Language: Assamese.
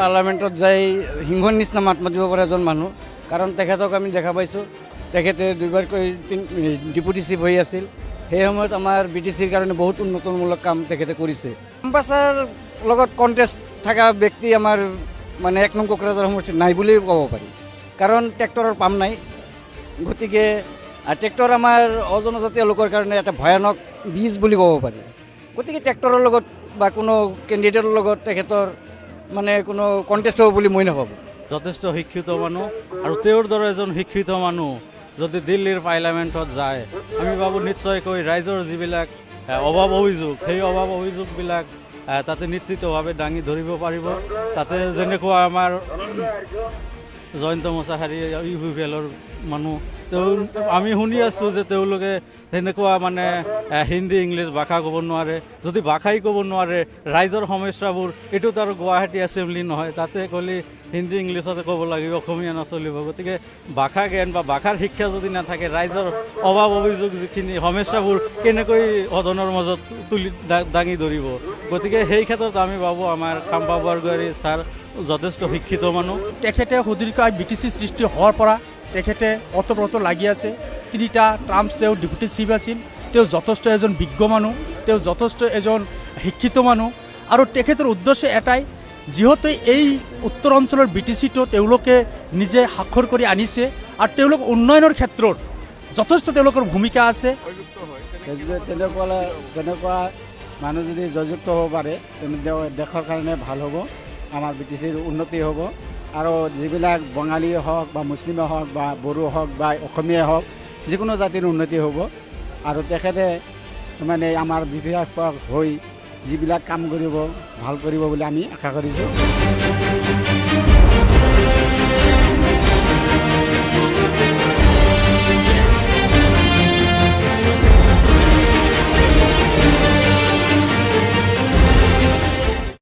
পাৰ্লামেণ্টত যাই সিংহৰ নিচিনা মাত মাতিব পৰা এজন মানুহ, কাৰণ তেখেতক আমি দেখা পাইছোঁ, তেখেতে দুইবাৰকৈ ডেপুটি চিফ হৈ আছিল। সেই সময়ত আমাৰ BTCৰ কাৰণে বহুত উন্নতমূলক কাম তেখেতে কৰিছে। আমবাছাৰ লগত কণ্টেষ্ট থকা ব্যক্তি আমাৰ মানে 1 নং কোকৰাঝাৰ সমষ্টিত নাই বুলিও ক'ব পাৰি, কাৰণ ট্ৰেক্টৰৰ পাম্প নাই। গতিকে ট্ৰেক্টৰ আমাৰ অজনজাতীয় লোকৰ কাৰণে এটা ভয়ানক বীজ বুলি ক'ব পাৰি। গতিকে ট্ৰেক্টৰৰ লগত বা কোনো কেণ্ডিডেটৰ লগত তেখেতৰ মানে কোনো কণ্টেষ্ট হ'ব বুলি মই নাভাবোঁ। যথেষ্ট শিক্ষিত মানুহ আৰু তেওঁৰ দৰে এজন শিক্ষিত মানুহ যদি দিল্লীৰ পাৰ্লামেণ্টত যায়, আমি ভাবোঁ নিশ্চয়কৈ ৰাইজৰ যিবিলাক অভাৱ অভিযোগ, সেই অভাৱ অভিযোগবিলাক তাতে নিশ্চিতভাৱে দাঙি ধৰিব পাৰিব। তাতে যেনেকুৱা আমাৰ জয়ন্ত মোছাহাৰী ইউপিএলৰ মানুহ, আমি শুনি আছোঁ যে তেওঁলোকে তেনেকুৱা মানে হিন্দী ইংলিছ ভাষা ক'ব নোৱাৰে। যদি ভাষাই ক'ব নোৱাৰে, ৰাইজৰ সমস্যাবোৰ, এইটোতো আৰু গুৱাহাটী এছেম্বলি নহয়, তাতে ক'লে হিন্দী ইংলিছতে ক'ব লাগিব, অসমীয়া নচলিব। গতিকে ভাষা জ্ঞান বা ভাষাৰ শিক্ষা যদি নাথাকে, ৰাইজৰ অভাৱ অভিযোগ যিখিনি সমস্যাবোৰ কেনেকৈ সদনৰ মাজত দাঙি ধৰিব। গতিকে সেই ক্ষেত্ৰত আমি ভাবোঁ আমাৰ খাম্বা বৰগোহাঁই ছাৰ যথেষ্ট শিক্ষিত মানুহ। তেখেতে সুদীৰ্ঘ BTC সৃষ্টি হোৱাৰ পৰা তেখেতে অতপ্ৰত লাগি আছে। 3টা টাৰ্মছ তেওঁ ডেপুটি চিফ আছিল। তেওঁ যথেষ্ট এজন বিজ্ঞ মানুহ, তেওঁ যথেষ্ট এজন শিক্ষিত মানুহ, আৰু তেখেতৰ উদ্দেশ্য এটাই, যিহেতু এই উত্তৰ অঞ্চলৰ BTCটো তেওঁলোকে নিজে স্বাক্ষৰ কৰি আনিছে আৰু তেওঁলোক উন্নয়নৰ ক্ষেত্ৰত যথেষ্ট তেওঁলোকৰ ভূমিকা আছে। তেনেকুৱা মানুহ যদি জয়যুক্ত হ'ব পাৰে, তেন্তে দেশৰ কাৰণে ভাল হ'ব, আমাৰ BTCৰ উন্নতি হ'ব। আৰু যিবিলাক বঙালী হওক বা মুছলিমে হওক বা বড়ো হওক বা অসমীয়াই হওক, যিকোনো জাতিৰ উন্নতি হ'ব। আৰু তেখেতে মানে আমাৰ বিধায়ক হৈ যিবিলাক কাম কৰিব, ভাল কৰিব বুলি আমি আশা কৰিছোঁ।